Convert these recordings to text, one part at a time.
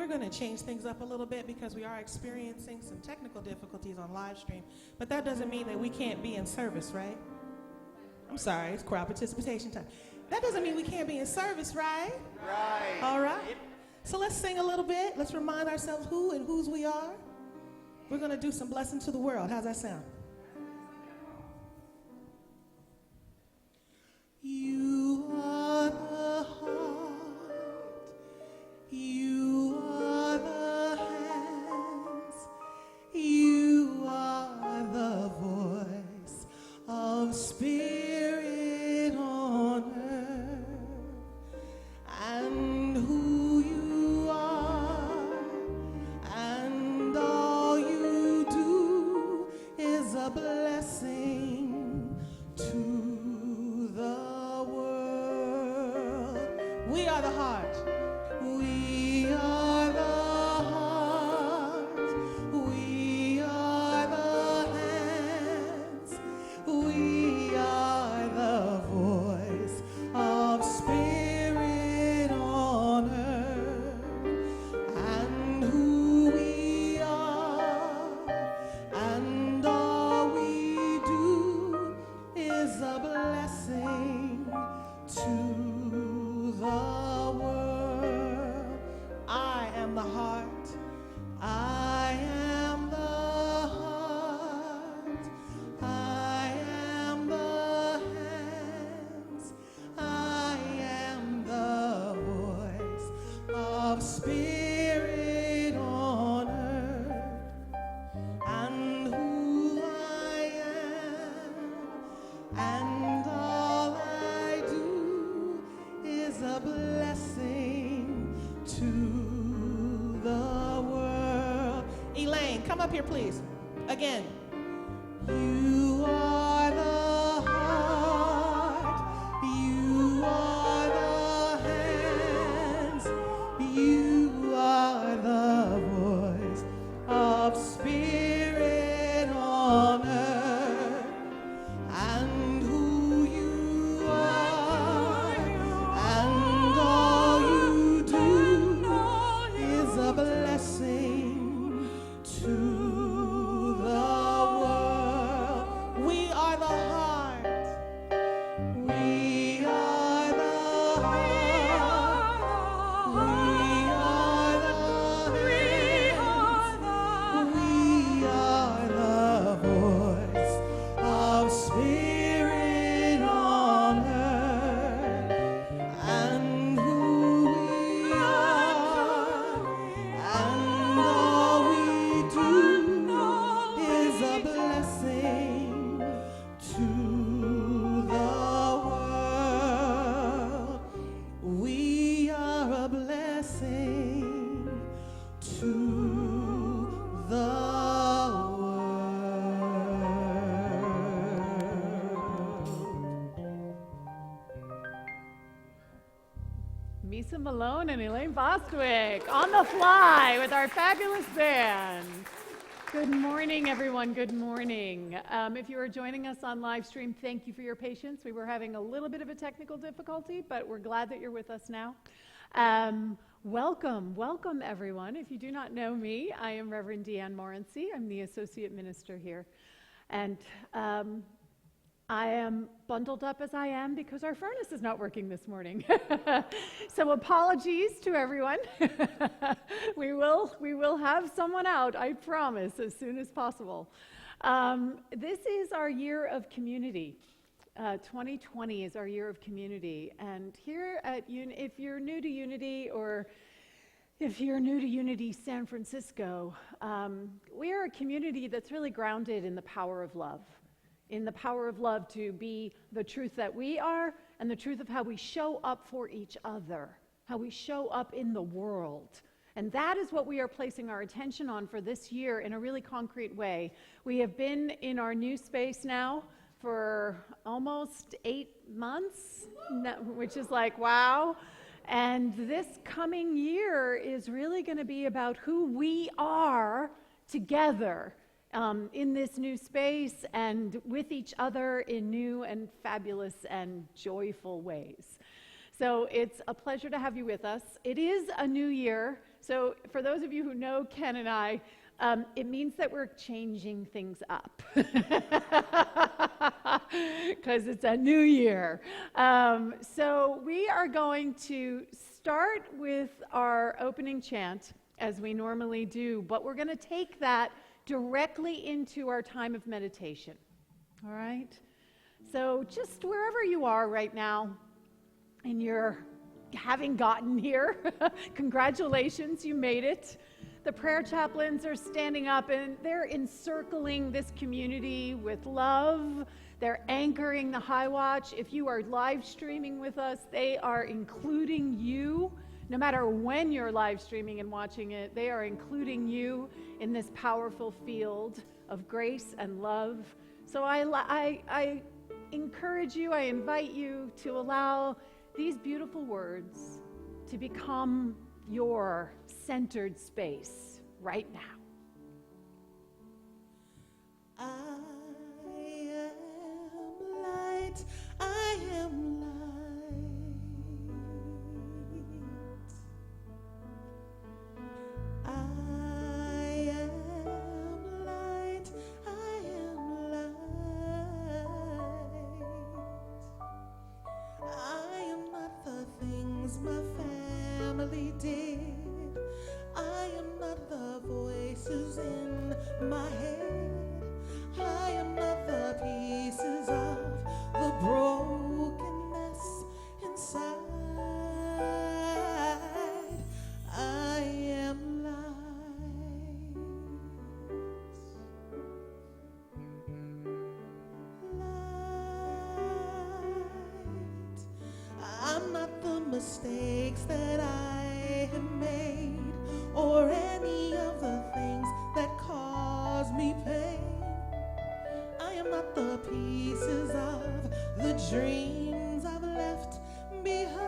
we're going to change things up a little bit because we are experiencing some technical difficulties on Livestream. But that doesn't mean that we can't be in service, right? I'm sorry, it's crowd participation time. That doesn't mean we can't be in service, right? Right. All right. So let's sing a little bit. Let's remind ourselves who and whose we are. We're going to do some blessing to the world. How's that sound? You are the heart. You are the hands. You are the voice of spirit on earth. And who you are and all you do is a blessing to the world. We are the heart. We are the heart. We are the hands. We are the voice of spirit on earth. And who we are and all we do is a blessing to the world. I am the heart. I am the heart. I am the hands. I am the voice of spirit on earth. And who I am and all I do is a blessing to the world. Elaine, come up here, please. Again. You are the heart. You are the hands. You are the voice of spirit on earth. And who you are and all you do is a blessing to the world. We are the heart. We are the heart. We are the hands. We are the voice of spirit on earth. And who we are and all we do is a blessing to the world. We are a blessing to the world. Misa Malone and Elaine Bostwick on the fly with our fabulous band. Good morning, everyone. Good morning. If you are joining us on live stream, thank you for your patience. We were having a little bit of a technical difficulty, but we're glad that you're with us now. Welcome, everyone. If you do not know me, I am Reverend Deanne Morency. I'm the Associate Minister here. And I am bundled up as I am because our furnace is not working this morning. So apologies to everyone. We will have someone out, I promise, as soon as possible. This is our year of community. 2020 is our year of community. And here at if you're new to Unity, or if you're new to Unity San Francisco, we are a community that's really grounded in the power of love. In the power of love to be the truth that we are and the truth of how we show up for each other, how we show up in the world. And that is what we are placing our attention on for this year in a really concrete way. We have been in our new space now for almost 8 months, which is like, wow. And this coming year is really going to be about who we are together in this new space and with each other in new and fabulous and joyful ways. So it's a pleasure to have you with us. It is a new year. So for those of you who know Ken and I, it means that we're changing things up because it's a new year. So we are going to start with our opening chant as we normally do, but we're going to take that directly into our time of meditation. All right? So just wherever you are right now in your having gotten here, congratulations, you made it. The prayer chaplains are standing up and they're encircling this community with love. They're anchoring the High Watch. If you are live streaming with us, they are including you. No matter when you're live streaming and watching it, they are including you in this powerful field of grace and love. So I encourage you, I invite you to allow these beautiful words to become your centered space right now. I am light, I am light. I am light, I am light. I am not the things my family did. I am not the voices in my head. I am not the pieces of the brokenness inside. I am light. Light. I'm not the mistakes that I have made, or any of the things that cause me pain. I am not the pieces of the dreams I've left behind.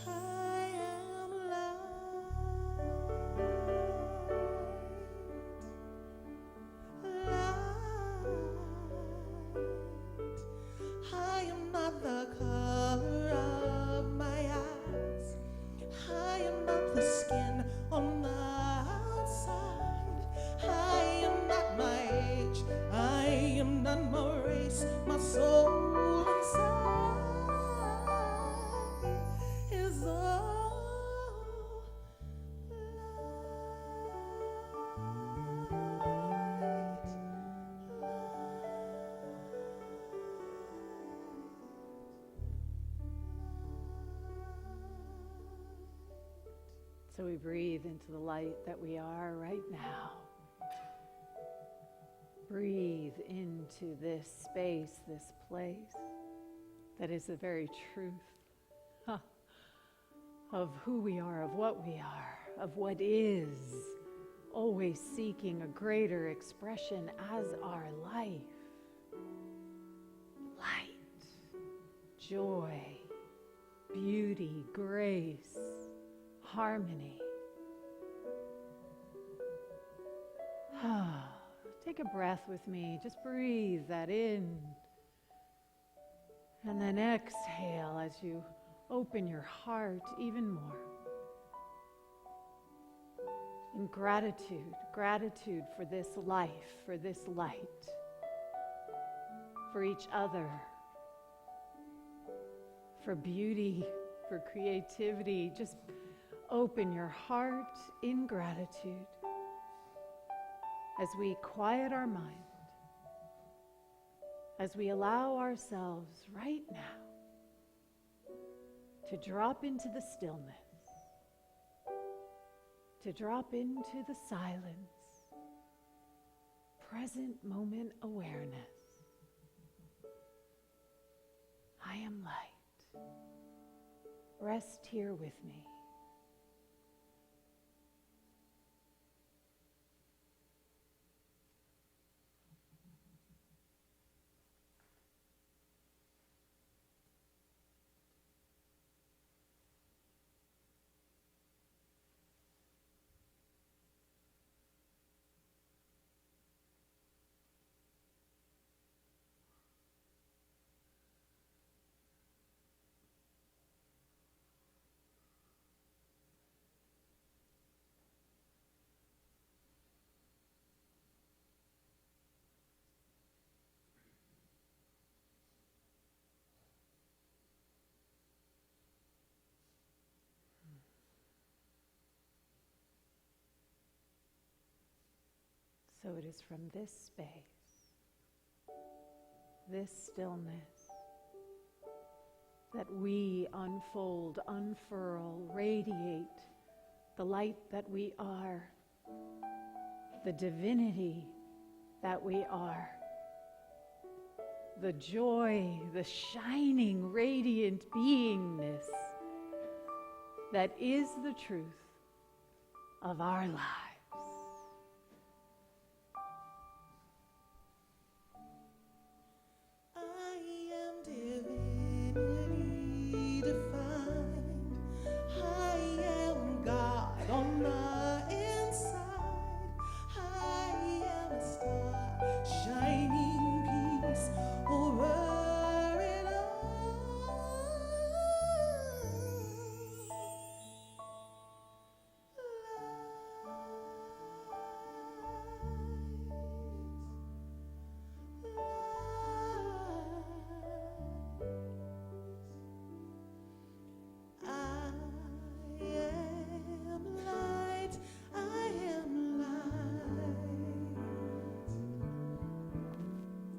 I am light. Light. I am not the color of my eyes. I am not the skin on the outside. I am not my age. I am not my race. My soul inside is all So we breathe into the light that we are right now. Breathe into this space, this place that is the very truth of who we are, of what we are, of what is, always seeking a greater expression as our life. Light, joy, beauty, grace, harmony. Take a breath with me. Just breathe that in. And then exhale as you open your heart even more. In gratitude, gratitude for this life, for this light, for each other, for beauty, for creativity. Just open your heart in gratitude as we quiet our mind, as we allow ourselves right now to drop into the stillness, to drop into the silence, present moment awareness. I am light. Rest here with me. So it is from this space, this stillness, that we unfold, unfurl, radiate the light that we are, the divinity that we are, the joy, the shining, radiant beingness that is the truth of our lives.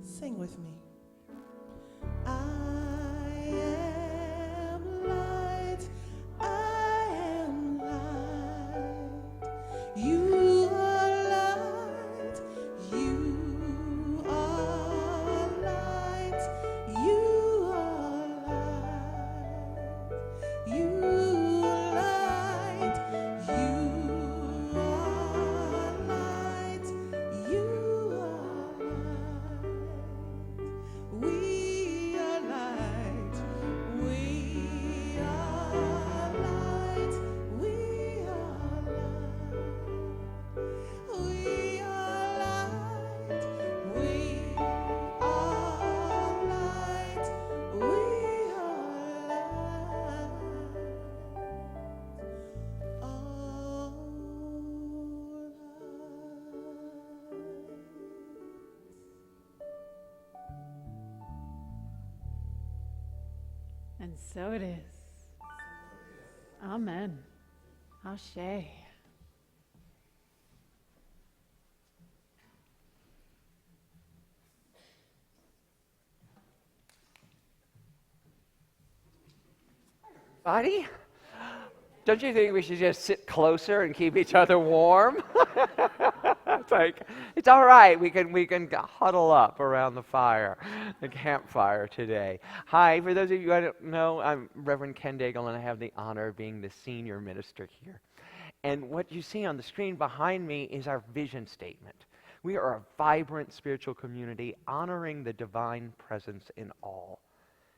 Sing with me. I am light, I am light. You are light, you are light, you are light, you are light, you are light, you are light. We are light, we are light, we are light, we are light, we are light, we are light. All light. And so it is. Amen. Ashe. Buddy, don't you think we should just sit closer and keep each other warm? It's like, it's all right. We can huddle up around the fire, the campfire today. Hi, for those of you who don't know, I'm Reverend Ken Daigle, and I have the honor of being the senior minister here. And what you see on the screen behind me is our vision statement. We are a vibrant spiritual community honoring the divine presence in all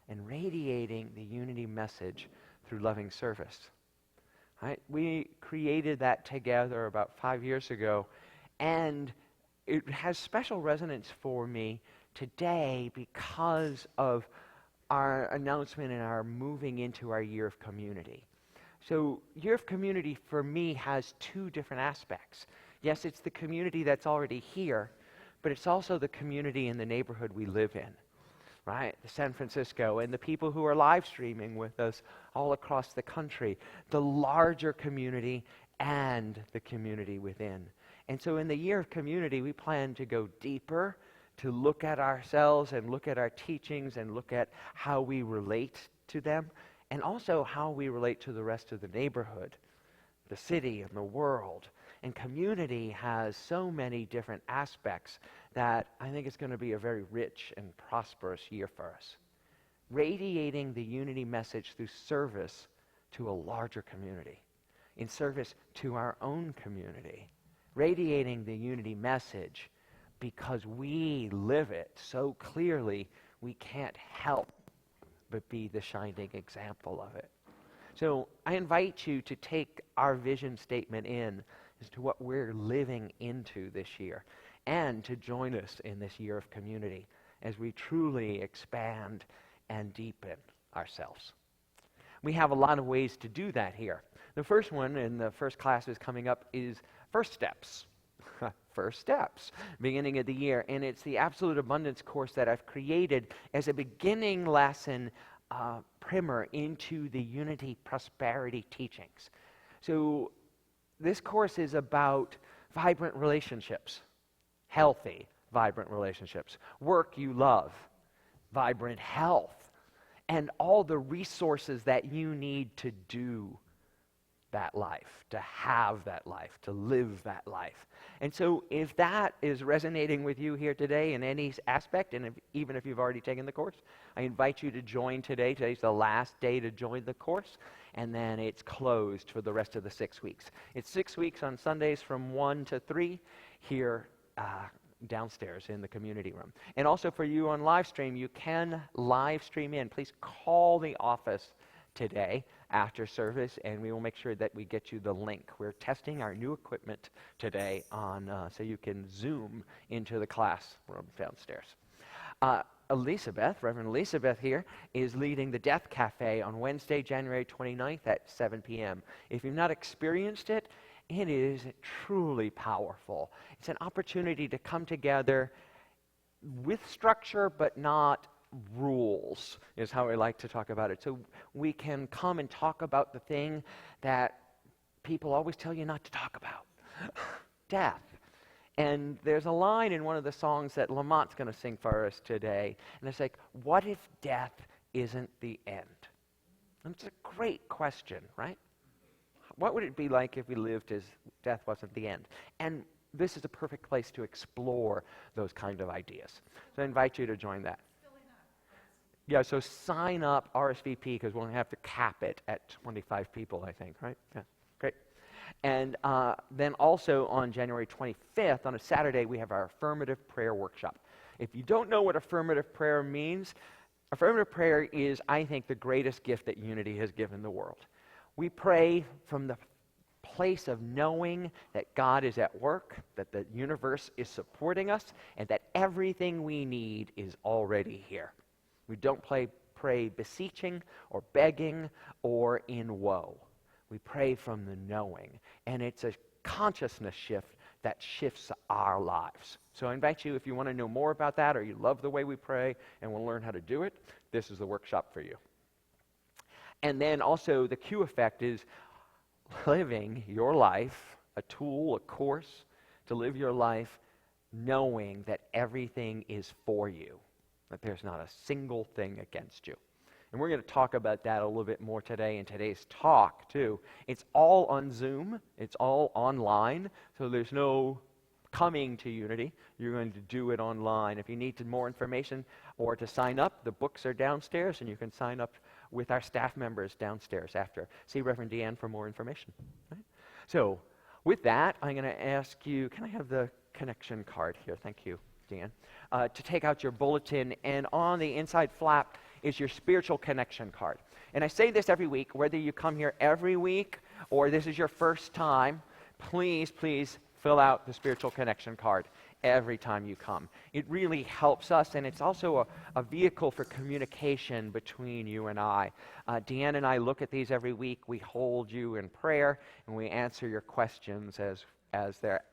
and radiating the unity message through loving service. Right? We created that together about 5 years ago, and it has special resonance for me today because of our announcement and our moving into our year of community. So year of community for me has two different aspects. Yes, it's the community that's already here, but it's also the community in the neighborhood we live in. Right, the San Francisco, and the people who are live streaming with us all across the country, the larger community and the community within. And so in the year of community, we plan to go deeper, to look at ourselves and look at our teachings and look at how we relate to them, and also how we relate to the rest of the neighborhood, the city and the world. And community has so many different aspects that I think it's going to be a very rich and prosperous year for us. Radiating the unity message through service to a larger community, in service to our own community. Radiating the unity message because we live it so clearly we can't help but be the shining example of it. So I invite you to take our vision statement in as to what we're living into this year, and to join us in this year of community as we truly expand and deepen ourselves. We have a lot of ways to do that here. The first one, and the first class is coming up, is First Steps. First Steps, beginning of the year. And it's the Absolute Abundance course that I've created as a beginning lesson primer into the Unity Prosperity teachings. So this course is about vibrant relationships, healthy, vibrant relationships. Work you love, vibrant health, and all the resources that you need to do that life, to have that life, to live that life. And so if that is resonating with you here today in any aspect, and even if you've already taken the course, I invite you to join today. Today's the last day to join the course, and then it's closed for the rest of the 6 weeks. It's 6 weeks on Sundays from 1 to 3 here downstairs in the community room. And also for you on Livestream, you can live stream in. Please call the office today after service, and we will make sure that we get you the link. We're testing our new equipment today so you can Zoom into the classroom downstairs. Reverend Elizabeth here, is leading the Death Cafe on Wednesday, January 29th at 7 p.m. If you've not experienced it, it is truly powerful. It's an opportunity to come together with structure, but not rules, is how I like to talk about it. So we can come and talk about the thing that people always tell you not to talk about, death. And there's a line in one of the songs that Lamont's going to sing for us today, and it's like, what if death isn't the end? And it's a great question, right? What would it be like if we lived as death wasn't the end? And this is a perfect place to explore those kind of ideas. So I invite you to join that. Yeah, so sign up RSVP, because we'll have to cap it at 25 people, I think, right? Yeah, great. And then also on January 25th, on a Saturday, we have our affirmative prayer workshop. If you don't know what affirmative prayer means, affirmative prayer is, I think, the greatest gift that Unity has given the world. We pray from the place of knowing that God is at work, that the universe is supporting us, and that everything we need is already here. We don't pray beseeching or begging or in woe. We pray from the knowing, and it's a consciousness shift that shifts our lives. So I invite you, if you want to know more about that, or you love the way we pray and want to learn how to do it, this is the workshop for you. And then also the Q effect is living your life, a tool, a course to live your life knowing that everything is for you, that there's not a single thing against you. And we're going to talk about that a little bit more today in today's talk, too. It's all on Zoom. It's all online, so there's no coming to Unity. You're going to do it online. If you need more information or to sign up, the books are downstairs, and you can sign up with our staff members downstairs after. See Reverend Deanne for more information. Right? So with that, I'm going to ask you, can I have the connection card here? Thank you, Deanne. To take out your bulletin, and on the inside flap is your spiritual connection card. And I say this every week, whether you come here every week or this is your first time, please fill out the spiritual connection card every time you come. It really helps us, and it's also a vehicle for communication between you and I. Deanne and I look at these every week. We hold you in prayer, and we answer your questions as they're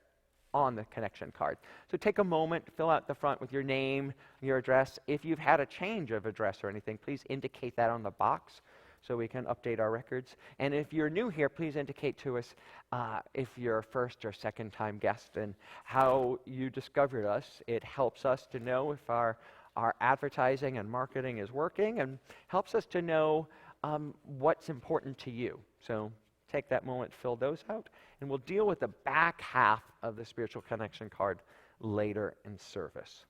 on the connection card. So take a moment, fill out the front with your name, your address. If you've had a change of address or anything, please indicate that on the box so we can update our records. And if you're new here, please indicate to us if you're a first or second time guest and how you discovered us. It helps us to know if our advertising and marketing is working, and helps us to know what's important to you. So take that moment, fill those out, and we'll deal with the back half of the spiritual connection card later in service.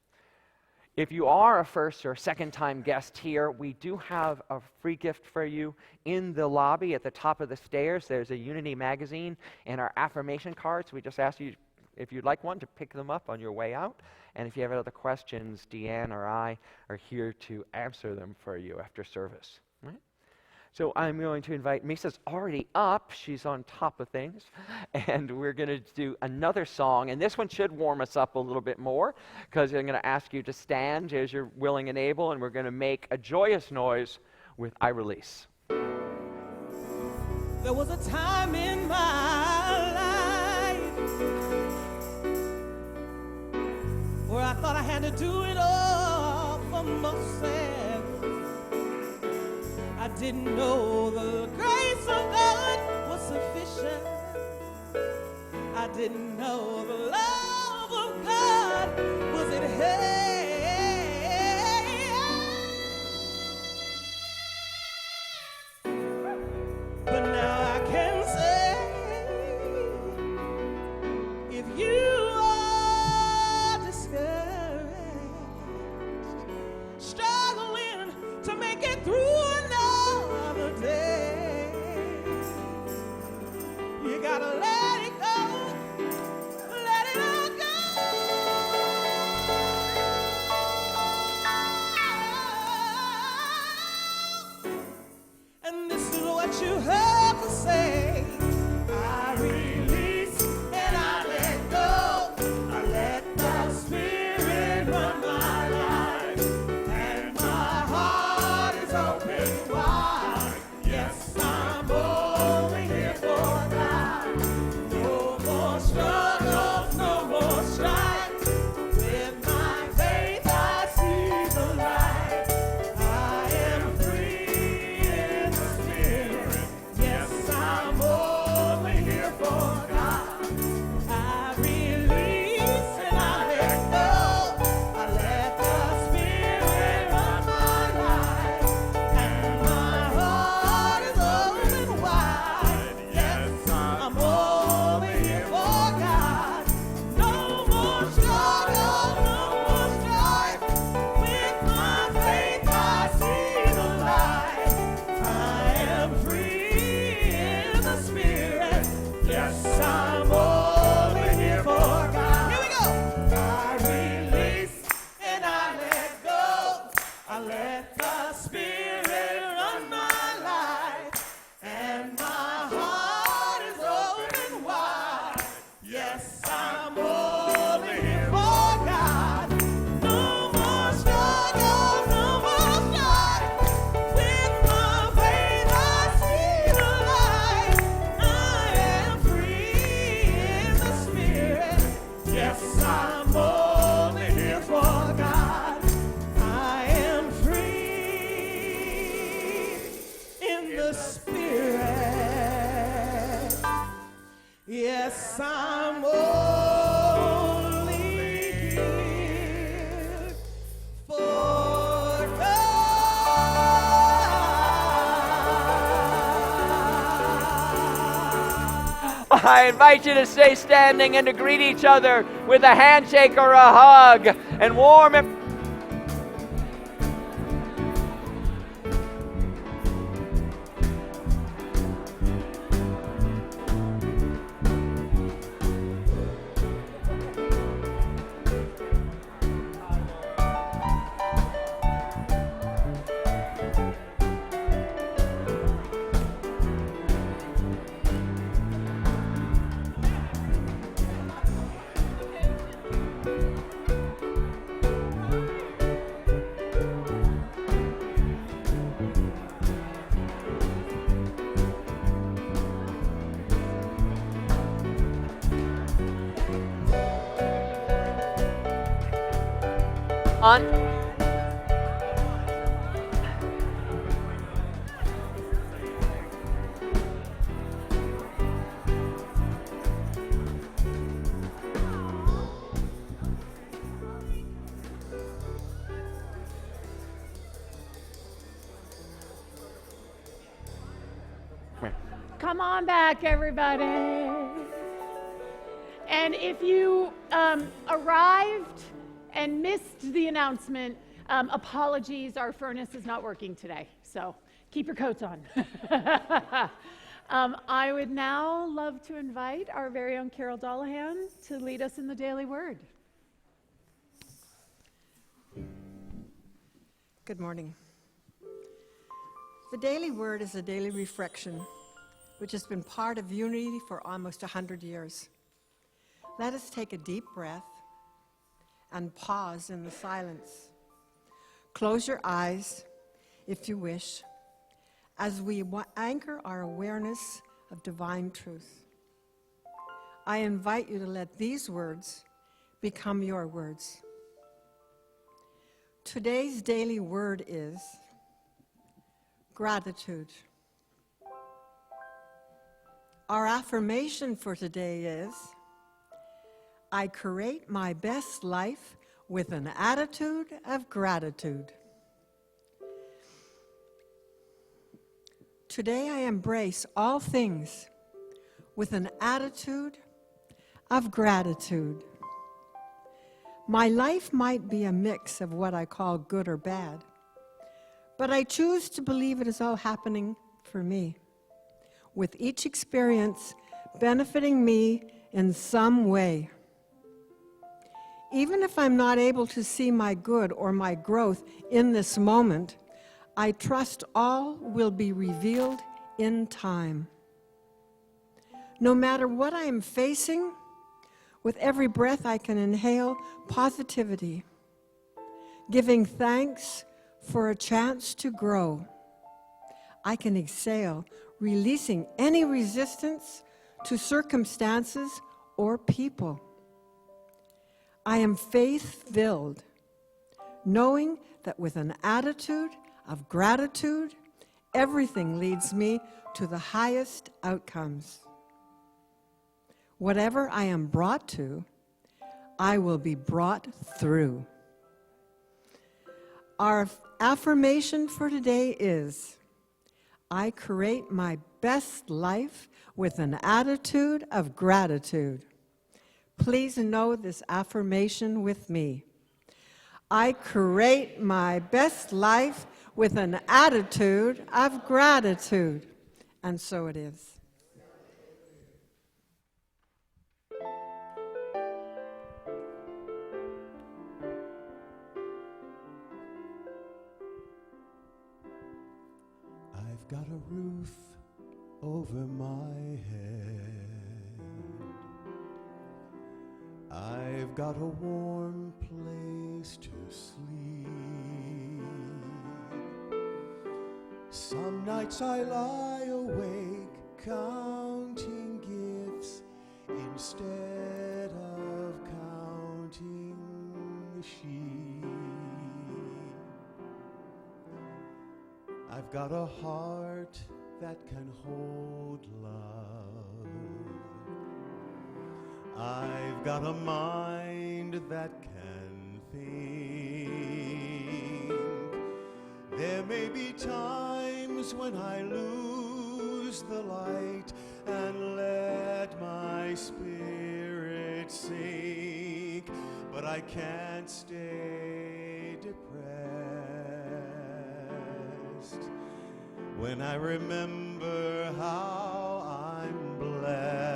If you are a first or second time guest here, we do have a free gift for you in the lobby at the top of the stairs. There's a Unity magazine and our affirmation cards. We just ask you, if you'd like one, to pick them up on your way out. And if you have other questions, Deanne or I are here to answer them for you after service. Right? So I'm going to invite, Misa's already up. She's on top of things. And we're going to do another song. And this one should warm us up a little bit more, because I'm going to ask you to stand as you're willing and able, and we're going to make a joyous noise with I Release. There was a time in my life where I thought I had to do it all for myself. I didn't know the grace of God was sufficient. I didn't know the love of God You gotta let it go. Let it all go. And this is what you have to say. I release and I let go. I let the Spirit run my life. And my heart is open wide. Yes, I'm only here for God. No more struggles, no more strife. With my faith I see the light. I am free in the Spirit. Yes, I'm only here for God. I release and I let go. I let the Spirit run my life. And my heart is open wide. Yes, I'm only here for God. No more struggle, no more strife. With my faith I see the light. I am free in the Spirit. Yes, I'm only here for God. Here we go. I release and I let go. I let the Spirit run my life. And my heart is open wide. Yes, I'm only here for God. No more struggle, no more strife. With my faith I see the light. I am free in the Spirit. Yes, I'm only here for God. I am free in the Spirit. Yes, I'm only here for God. I invite you to stay standing and to greet each other with a handshake or a hug and warm it. On. Come on back, everybody. And if you arrived and missed the announcement, apologies, our furnace is not working today, so keep your coats on. I would now love to invite our very own Carol Dollahan to lead us in the Daily Word. Good morning. The Daily Word is a daily reflection which has been part of Unity for almost 100 years. Let us take a deep breath and pause in the silence. Close your eyes, if you wish, as we anchor our awareness of divine truth. I invite you to let these words become your words. Today's daily word is gratitude. Our affirmation for today is, I create my best life with an attitude of gratitude. Today I embrace all things with an attitude of gratitude. My life might be a mix of what I call good or bad, but I choose to believe it is all happening for me, with each experience benefiting me in some way. Even if I'm not able to see my good or my growth in this moment, I trust all will be revealed in time. No matter what I am facing, with every breath I can inhale positivity, giving thanks for a chance to grow. I can exhale, releasing any resistance to circumstances or people. I am faith-filled, knowing that with an attitude of gratitude, everything leads me to the highest outcomes. Whatever I am brought to, I will be brought through. Our affirmation for today is, I create my best life with an attitude of gratitude. Please know this affirmation with me. I create my best life with an attitude of gratitude. And so it is. I've got a roof over my head. I've got a warm place to sleep. Some nights I lie awake counting gifts instead of counting the sheep. I've got a heart that can hold love. I've got a mind that can think. There may be times when I lose the light and let my spirit sink, but I can't stay depressed when I remember how I'm blessed.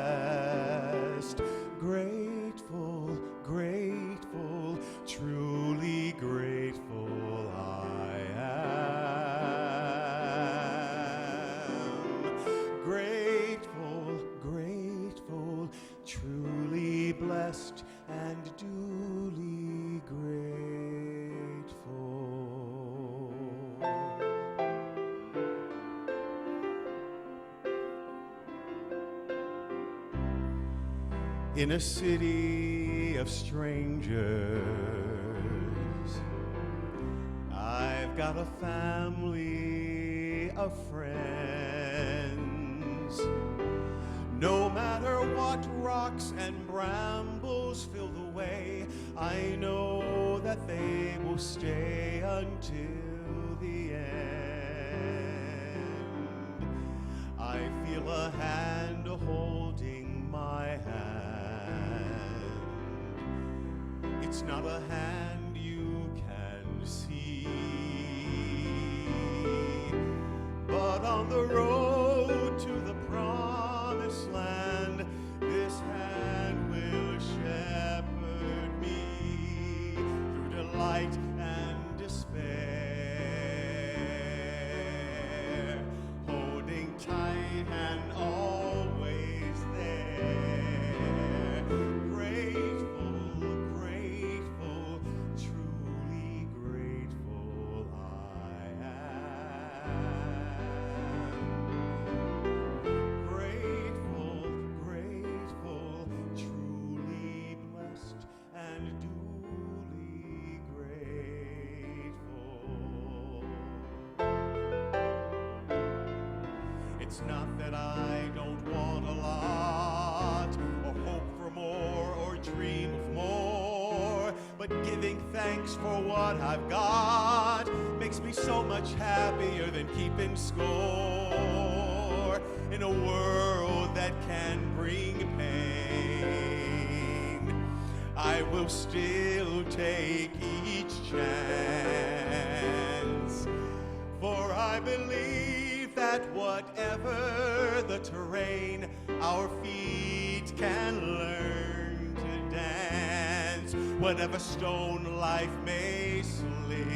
Grateful, grateful, truly grateful I am. Grateful, grateful, truly blessed and duly grateful. In a city of strangers, I've got a family of friends. No matter what rocks and brambles fill the way, I know that they will stay until the end. I feel a hand holding my hand. It's not a hand you can see, but on the road to the promised land, this hand will shepherd me through delight and despair, holding tight and always there. Grateful, grateful, truly grateful I am. Grateful, grateful, truly blessed and duly grateful. It's not that I don't want a lot, or hope for more, or dream of more, but giving thanks for what I've got makes me so much happier than keeping score. In a world that can bring pain, I will still take each chance, for I believe that whatever matter the terrain, our feet can learn to dance. Whatever stone life may sling,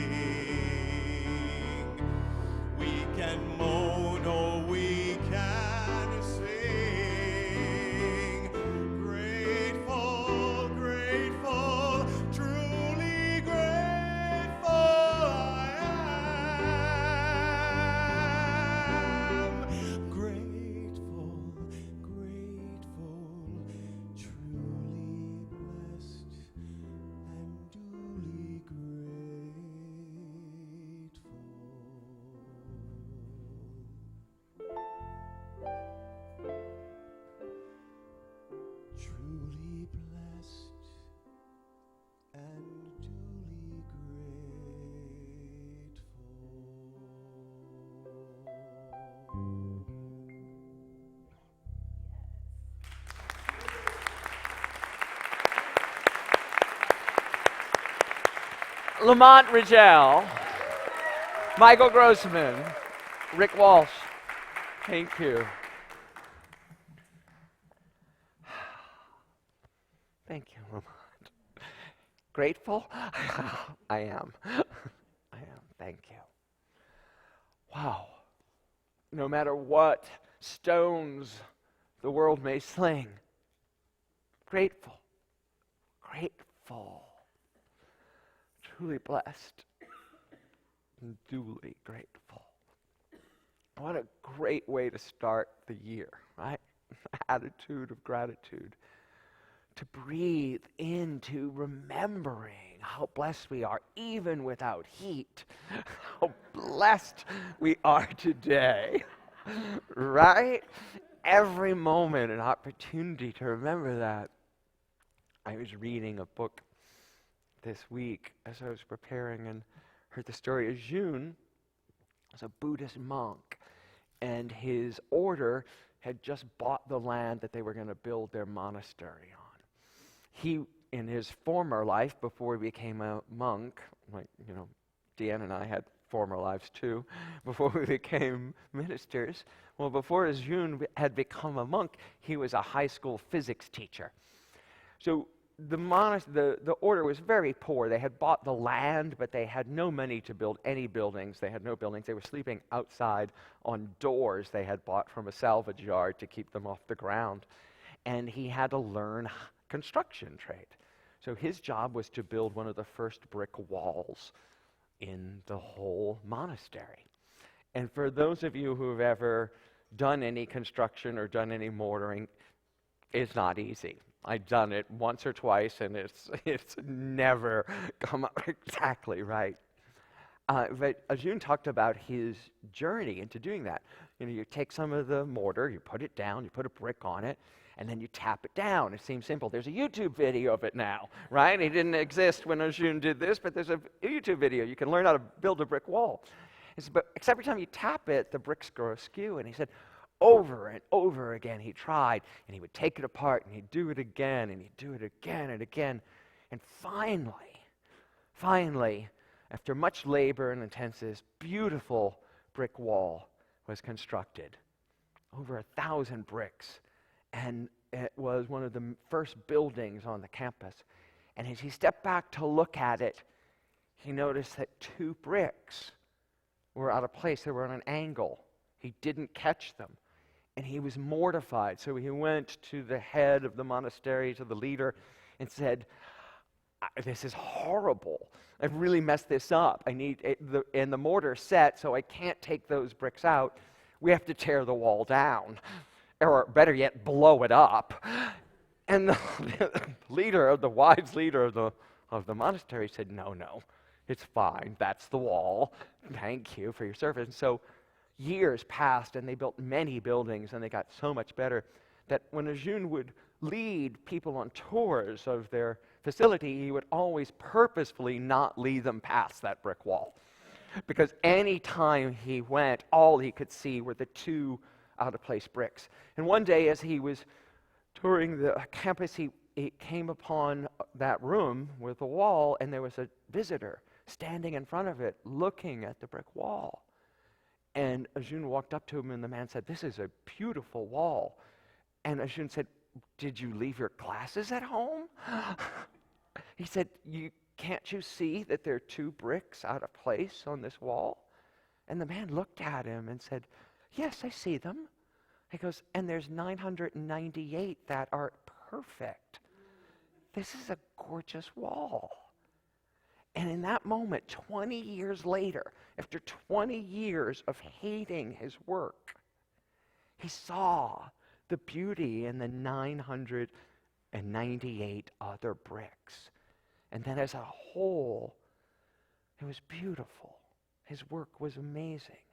we can moan or we can sing. Grateful, grateful, truly grateful I am. Grateful, grateful, truly blessed and duly grateful. Truly blessed and duly grateful. Lamont Rigel, Michael Grossman, Rick Walsh, thank you. Thank you, Lamont. Grateful? I am. I am. Thank you. Wow. No matter what stones the world may sling, grateful. Grateful. Truly blessed and duly grateful. What a great way to start the year, right? Attitude of gratitude. To breathe into remembering how blessed we are, even without heat. How blessed we are today, right? Every moment an opportunity to remember that. I was reading a book this week as I was preparing and heard the story of Jun, as a Buddhist monk, and his order had just bought the land that they were going to build their monastery on. He, in his former life, before he became a monk, like, Deanne and I had former lives too, before we became ministers, well, before Jun had become a monk, he was a high school physics teacher. So the order was very poor. They had bought the land, but they had no money to build any buildings. They had no buildings. They were sleeping outside on doors they had bought from a salvage yard to keep them off the ground. And he had to learn construction trade. So his job was to build one of the first brick walls in the whole monastery. And for those of you who have ever done any construction or done any mortaring, it's not easy. I've done it once or twice, and it's never come out exactly right. But Jun talked about his journey into doing that. You take some of the mortar, you put it down, you put a brick on it, and then you tap it down. It seems simple. There's a YouTube video of it now, right? It didn't exist when Jun did this, but there's a YouTube video. You can learn how to build a brick wall. But except every time you tap it, the bricks grow askew. And he said, over and over again, he tried, and he would take it apart, and he'd do it again, and he'd do it again and again. And finally, after much labor and intensity, this beautiful brick wall was constructed. Over 1,000 bricks. And it was one of the first buildings on the campus. And as he stepped back to look at it, he noticed that 2 bricks were out of place. They were on an angle. He didn't catch them. And he was mortified. So he went to the head of the monastery, to the leader, and said, this is horrible. I've really messed this up. I need it, and the mortar's set, so I can't take those bricks out. We have to tear the wall down. Or better yet, blow it up. And the wise leader of the monastery said, no, it's fine. That's the wall. Thank you for your service. And so years passed, and they built many buildings, and they got so much better that when Jun would lead people on tours of their facility, he would always purposefully not lead them past that brick wall. Because any time he went, all he could see were the 2 out-of-place bricks. And one day, as he was touring the campus, he came upon that room with a wall, and there was a visitor standing in front of it, looking at the brick wall. And Ajun walked up to him, and the man said, "This is a beautiful wall." And Ajun said, "Did you leave your glasses at home?" He said, "Can't you see that there are 2 bricks out of place on this wall?" And the man looked at him and said, "Yes, I see them." He goes, "And there's 998 that are perfect. This is a gorgeous wall." And in that moment, 20 years later, after 20 years of hating his work, he saw the beauty in the 998 other bricks. And then as a whole, it was beautiful. His work was amazing.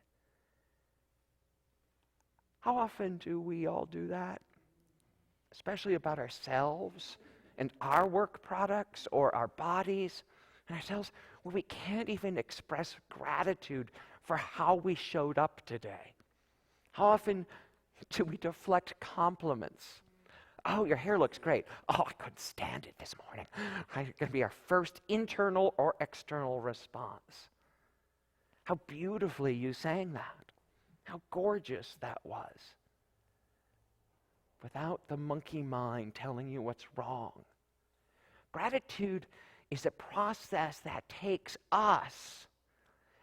How often do we all do that? Especially about ourselves and our work products or our bodies and ourselves, where we can't even express gratitude for how we showed up today. How often do we deflect compliments? "Oh, your hair looks great." "Oh, I couldn't stand it this morning." Right? It's going to be our first internal or external response. How beautifully you sang that. How gorgeous that was. Without the monkey mind telling you what's wrong. Gratitude is a process that takes us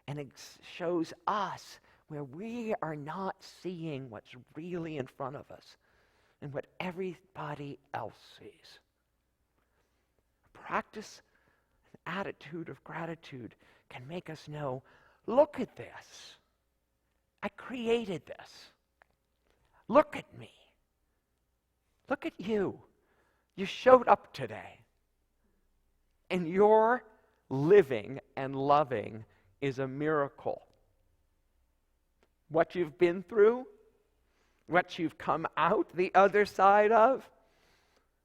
and it shows us where we are not seeing what's really in front of us and what everybody else sees. Practice an attitude of gratitude can make us know, look at this. I created this. Look at me. Look at you. You showed up today. And your living and loving is a miracle. What you've been through, what you've come out the other side of,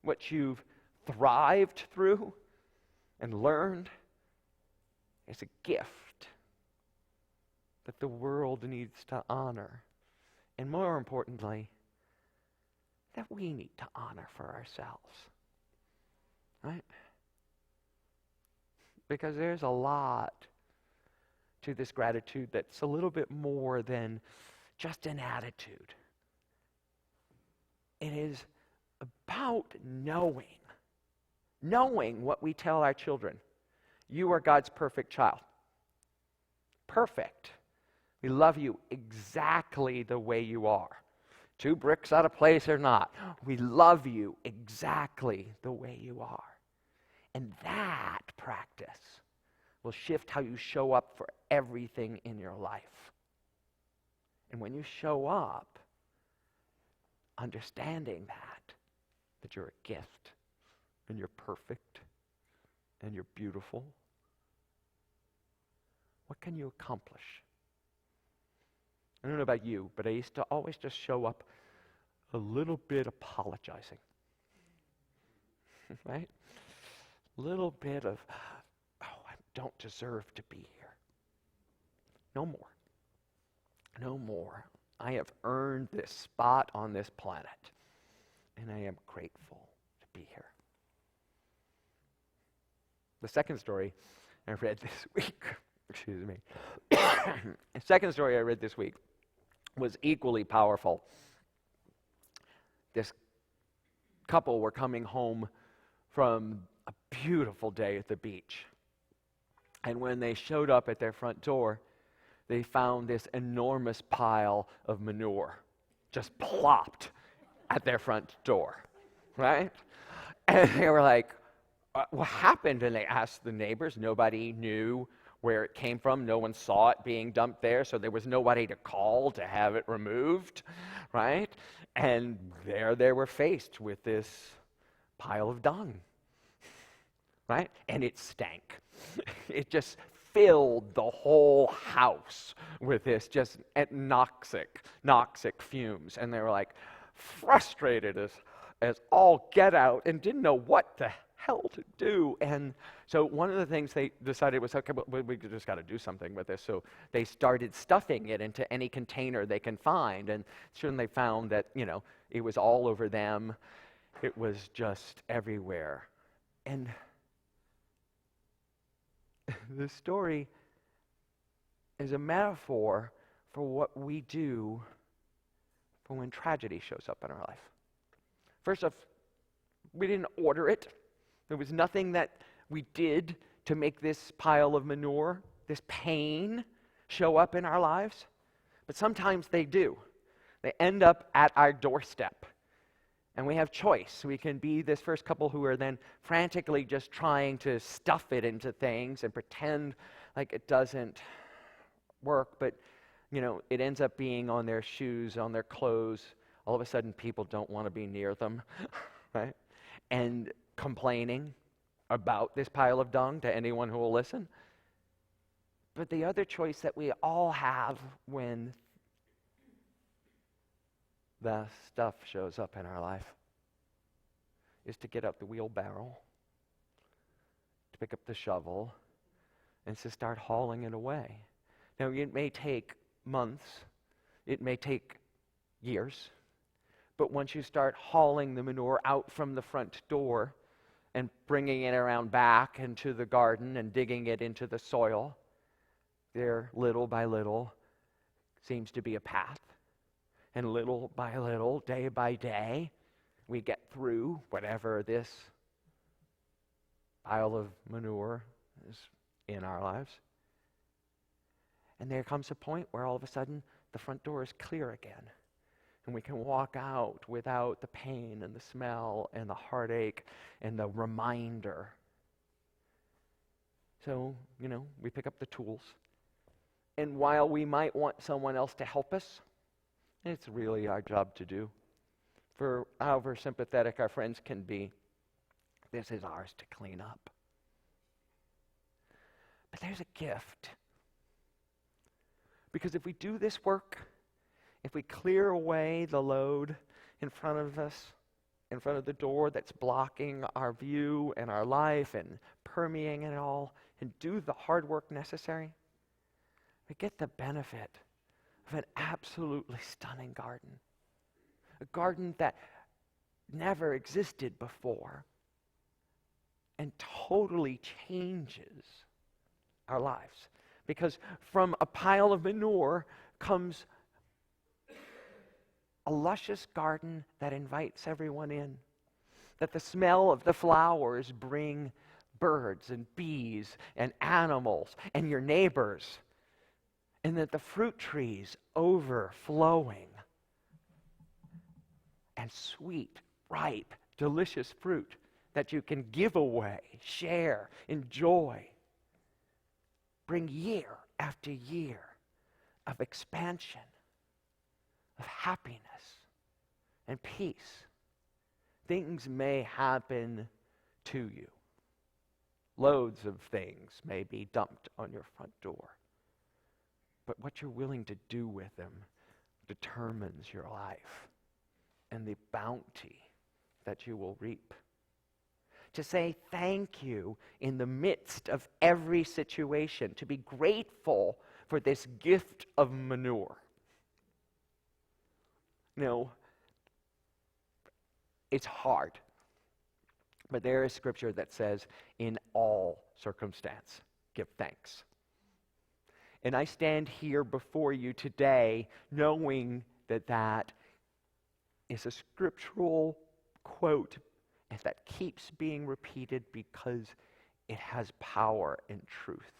what you've thrived through and learned is a gift that the world needs to honor. And more importantly, that we need to honor for ourselves. Right? Because there's a lot to this gratitude that's a little bit more than just an attitude. It is about knowing what we tell our children. You are God's perfect child. Perfect. We love you exactly the way you are. 2 bricks out of place or not. We love you exactly the way you are. And that practice will shift how you show up for everything in your life. And when you show up, understanding that you're a gift, and you're perfect, and you're beautiful, what can you accomplish? I don't know about you, but I used to always just show up a little bit apologizing. Right? Little bit of, I don't deserve to be here. No more. No more. I have earned this spot on this planet, and I am grateful to be here. The second story I read this week, excuse me, the second story I read this week was equally powerful. This couple were coming home from a beautiful day at the beach. And when they showed up at their front door, they found this enormous pile of manure just plopped at their front door, right? And they were like, what happened? And they asked the neighbors. Nobody knew where it came from. No one saw it being dumped there, so there was nobody to call to have it removed, right? And there they were faced with this pile of dung, right? And it stank. It just filled the whole house with this just noxic fumes. And they were like frustrated as all get out and didn't know what the hell to do. And so one of the things they decided was, okay, we just got to do something with this. So they started stuffing it into any container they can find. And soon they found that, it was all over them. It was just everywhere. And the story is a metaphor for what we do for when tragedy shows up in our life. First off, we didn't order it. There was nothing that we did to make this pile of manure, this pain, show up in our lives. But sometimes they do. They end up at our doorstep. And we have choice. We can be this first couple who are then frantically just trying to stuff it into things and pretend like it doesn't work, but it ends up being on their shoes, on their clothes. All of a sudden, people don't want to be near them, right? And complaining about this pile of dung to anyone who will listen. But the other choice that we all have when the stuff shows up in our life is to get out the wheelbarrow, to pick up the shovel, and to start hauling it away. Now, it may take months, it may take years, but once you start hauling the manure out from the front door and bringing it around back into the garden and digging it into the soil, there, little by little, seems to be a path. And little by little, day by day, we get through whatever this pile of manure is in our lives. And there comes a point where all of a sudden the front door is clear again. And we can walk out without the pain and the smell and the heartache and the reminder. So, we pick up the tools. And while we might want someone else to help us, it's really our job to do. For however sympathetic our friends can be, this is ours to clean up. But there's a gift. Because if we do this work, if we clear away the load in front of us, in front of the door that's blocking our view and our life and permeating it all, and do the hard work necessary, we get the benefit of an absolutely stunning garden. A garden that never existed before and totally changes our lives. Because from a pile of manure comes a luscious garden that invites everyone in. That the smell of the flowers bring birds and bees and animals and your neighbors. And that the fruit trees overflowing. And sweet, ripe, delicious fruit that you can give away, share, enjoy. Bring year after year of expansion, of happiness and peace. Things may happen to you. Loads of things may be dumped on your front door. But what you're willing to do with them determines your life and the bounty that you will reap. To say thank you in the midst of every situation, to be grateful for this gift of manure. It's hard, but there is scripture that says, in all circumstance, give thanks. And I stand here before you today knowing that that is a scriptural quote and that keeps being repeated because it has power and truth.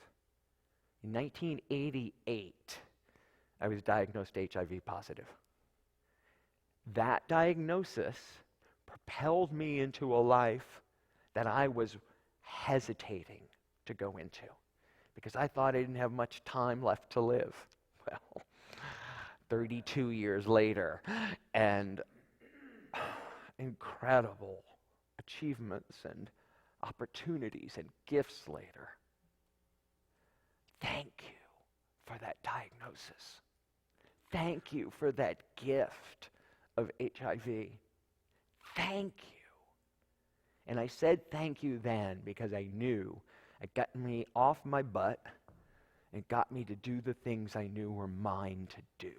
In 1988, I was diagnosed HIV positive. That diagnosis propelled me into a life that I was hesitating to go into because I thought I didn't have much time left to live. Well, 32 years later, and incredible achievements and opportunities and gifts later. Thank you for that diagnosis. Thank you for that gift of HIV. Thank you. And I said thank you then because I knew it got me off my butt and got me to do the things I knew were mine to do.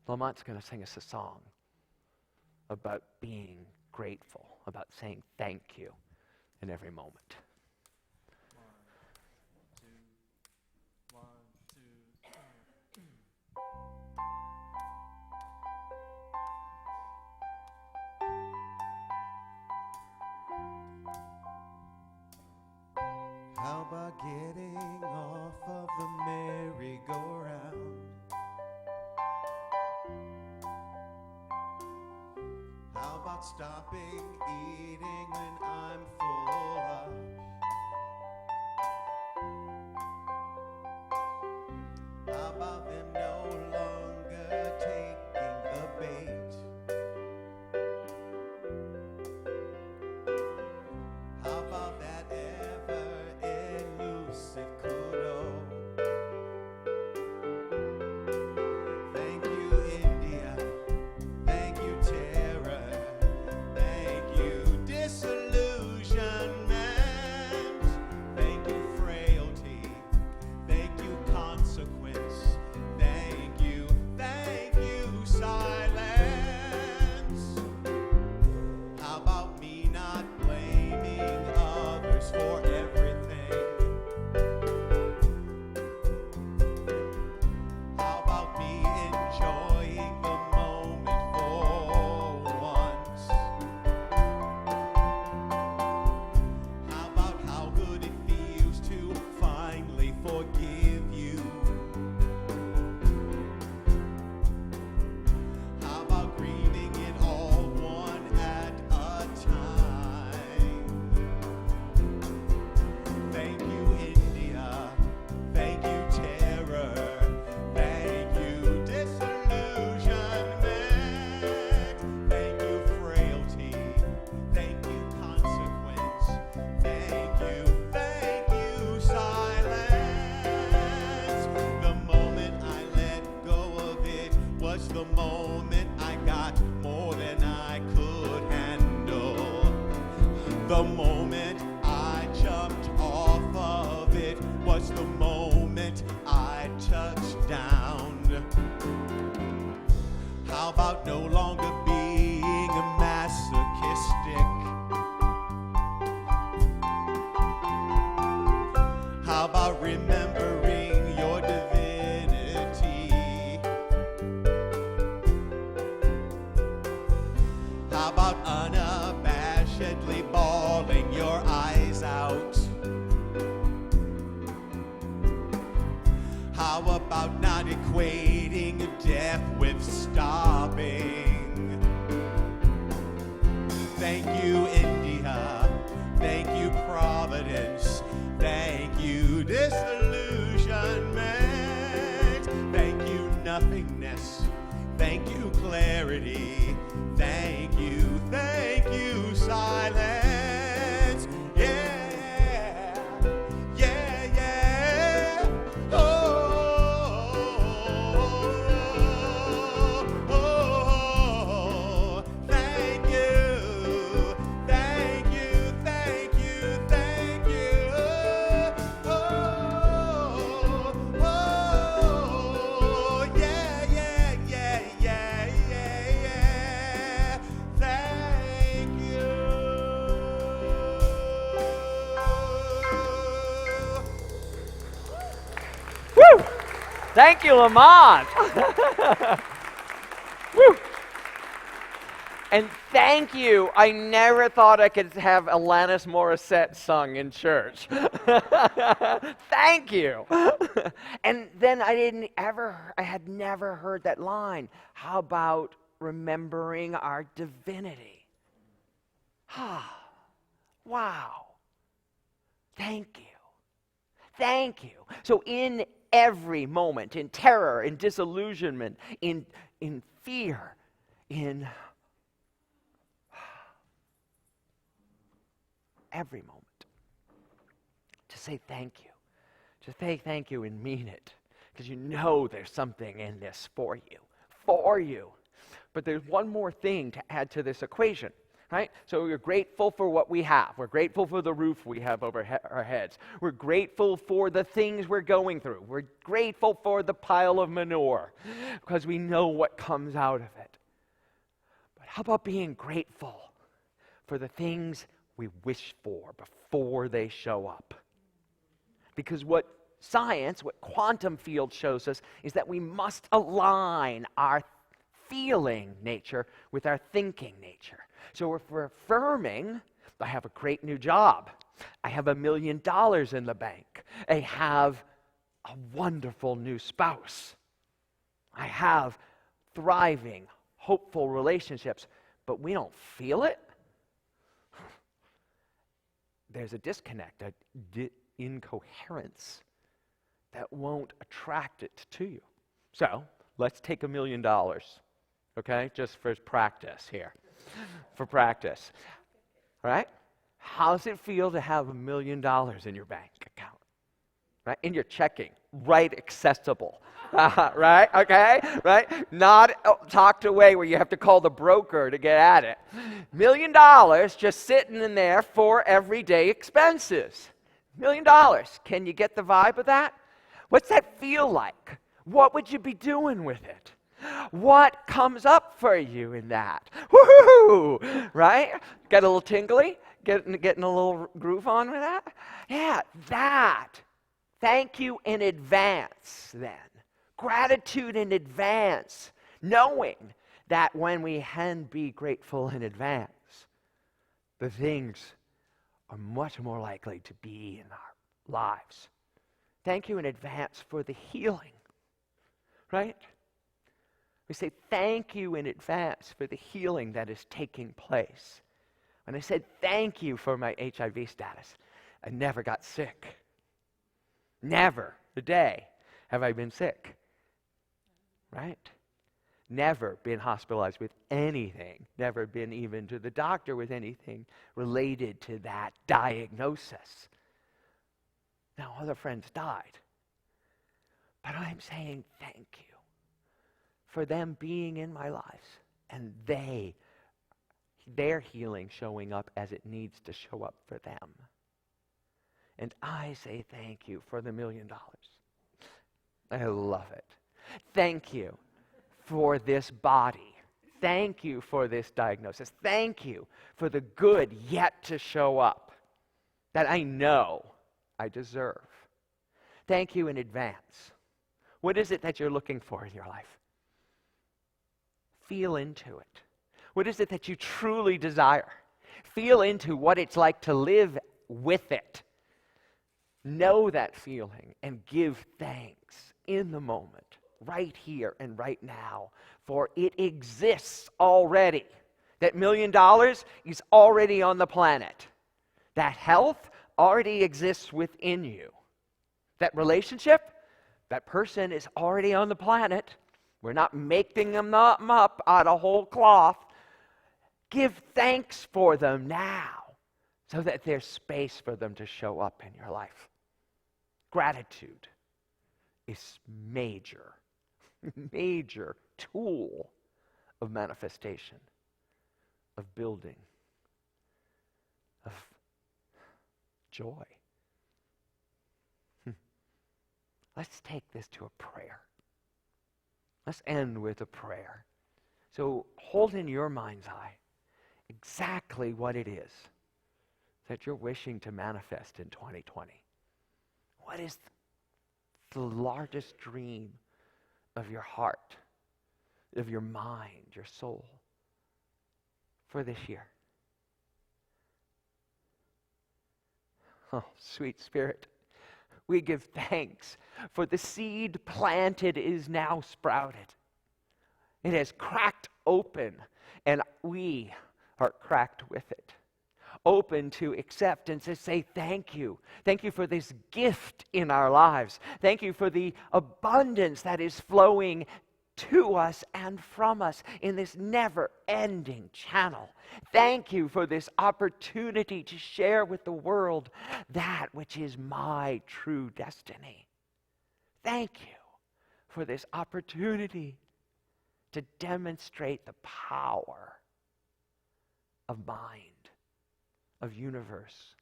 Lamont's going to sing us a song about being grateful, about saying thank you in every moment. 1, 2, 1, 2, 3. How about getting off of the merry-go-round? How about stopping eating when I'm full up? How about them no longer taking the bait? How about that ever elusive kudo? Thank you, India. Thank you, terror. Thank you, disillusionment. Thank you, frailty. Thank you, consequence. Thank you, silence. How about me not blaming others for everything? How about me enjoying the moment for once? How about how good it feels to finally forgive you? How about grieving it all one at a time? Thank you, India. Thank you, terror. Thank you, disillusionment. Thank you, frailty. Thank you, consequence. Thank you, silence. The moment I let go of it was the moment I got more than I could handle. The moment I jumped off of it was the moment I touched down. How about no longer being masochistic? How about remembering your divinity? How about unabashedly bawling your eyes out? How about not equating death with stopping? Thank you, India. Thank you, Providence. Thank you, disillusionment. Thank you, nothingness. Thank you, clarity. Thank you, silence. Yeah, yeah, yeah. Oh, thank you, thank you, thank you, thank you. Yeah, yeah, yeah, yeah, yeah, yeah. Thank you. Woo! Thank you, Lamont. Woo! And thank you. I never thought I could have Alanis Morissette sung in church. Thank you. And then I had never heard that line. How about remembering our divinity? Wow. Thank you. Thank you. So in every moment, in terror, in disillusionment, in fear, in every moment, to say thank you. To say thank you and mean it. Because you know there's something in this for you. For you. But there's one more thing to add to this equation. Right? So we're grateful for what we have. We're grateful for the roof we have over our heads. We're grateful for the things we're going through. We're grateful for the pile of manure because we know what comes out of it. But how about being grateful for the things we wish for before they show up? Because what science, what quantum field shows us is that we must align our feeling nature with our thinking nature. So if we're affirming I have a great new job. I have $1 million in the bank. I have a wonderful new spouse. I have thriving, hopeful relationships, but we don't feel it. There's a disconnect, an incoherence that won't attract it to you. So let's take $1 million, okay, just for practice here, for practice. All right? How does it feel to have $1 million in your bank account? Right? In your checking, right, accessible. Right? Okay? Right? Not tucked away where you have to call the broker to get at it. $1 million just sitting in there for everyday expenses. $1 million. Can you get the vibe of that? What's that feel like? What would you be doing with it? What comes up for you in that? Woohoo! Right? Get a little tingly? Getting a little groove on with that? Yeah, that. Thank you in advance, then. Gratitude in advance. Knowing that when we can be grateful in advance, the things are much more likely to be in our lives. Thank you in advance for the healing, right? We say thank you in advance for the healing that is taking place. When I said thank you for my HIV status, I never got sick. Never a day have I been sick, right? Never been hospitalized with anything. Never been even to the doctor with anything related to that diagnosis. Now, other friends died. But I'm saying thank you for them being in my lives and their healing showing up as it needs to show up for them. And I say thank you for the $1 million. I love it. Thank you for this body. Thank you for this diagnosis. Thank you for the good yet to show up that I know I deserve. Thank you in advance. What is it that you're looking for in your life? Feel into it. What is it that you truly desire? Feel into what it's like to live with it. Know that feeling and give thanks in the moment, right here and right now, for it exists already. That $1 million is already on the planet. That health already exists within you. That relationship, that person is already on the planet. We're not making them up out of whole cloth. Give thanks for them now so that there's space for them to show up in your life. Gratitude is major tool of manifestation, of building, of joy. Let's take this to a prayer. Let's end with a prayer. So hold in your mind's eye exactly what it is that you're wishing to manifest in 2020. What is the largest dream of your heart, of your mind, your soul for this year? Oh, sweet Spirit, we give thanks for the seed planted is now sprouted. It has cracked open, and we are cracked with it. Open to accept and to say thank you. Thank you for this gift in our lives. Thank you for the abundance that is flowing to us and from us in this never-ending channel. Thank you for this opportunity to share with the world that which is my true destiny. Thank you for this opportunity to demonstrate the power of mind, of universe,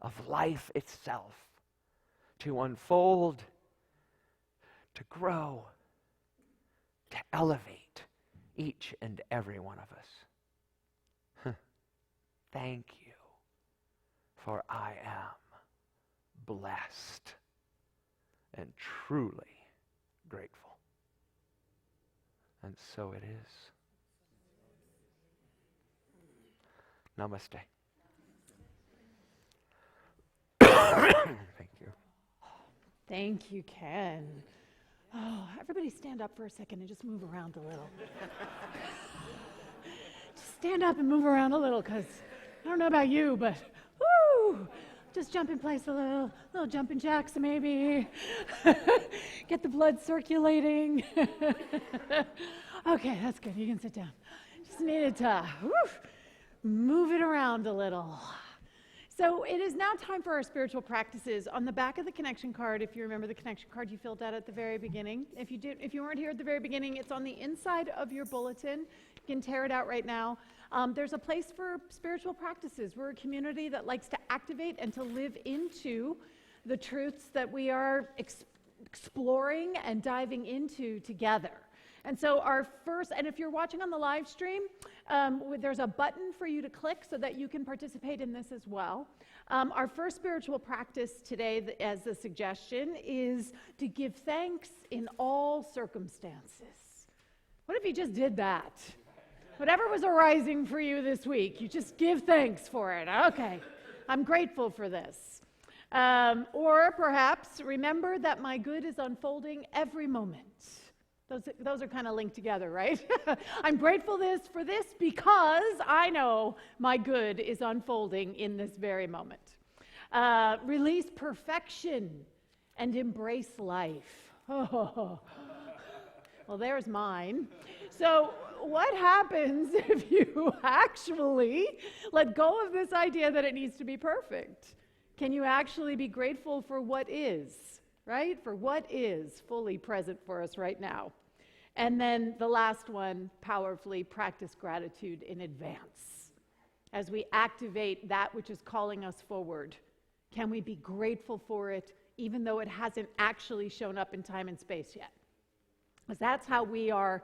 of life itself, to unfold, to grow, to elevate each and every one of us. Thank you, for I am blessed and truly grateful. And so it is. Namaste. Thank you. Thank you, Ken. Oh, everybody stand up for a second and just move around a little. Just stand up and move around a little, because I don't know about you, but woo! Just jump in place a little jumping jacks maybe. Get the blood circulating. Okay, that's good. You can sit down. Just needed to move it around a little. So it is now time for our spiritual practices. On the back of the connection card, if you remember the connection card you filled out at the very beginning, if you weren't here at the very beginning, it's on the inside of your bulletin. You can tear it out right now. There's a place for spiritual practices. We're a community that likes to activate and to live into the truths that we are exploring and diving into together. And so our first, and if you're watching on the live stream, there's a button for you to click so that you can participate in this as well. Our first spiritual practice today, as a suggestion, is to give thanks in all circumstances. What if you just did that? Whatever was arising for you this week, you just give thanks for it. Okay, I'm grateful for this. Or perhaps remember that my good is unfolding every moment. Those are kind of linked together, right? I'm grateful for this because I know my good is unfolding in this very moment. Release perfection and embrace life. Oh. Well, there's mine. So what happens if you actually let go of this idea that it needs to be perfect? Can you actually be grateful for what is, right? For what is fully present for us right now. And then the last one, powerfully practice gratitude in advance. As we activate that which is calling us forward, can we be grateful for it even though it hasn't actually shown up in time and space yet? Because that's how we are.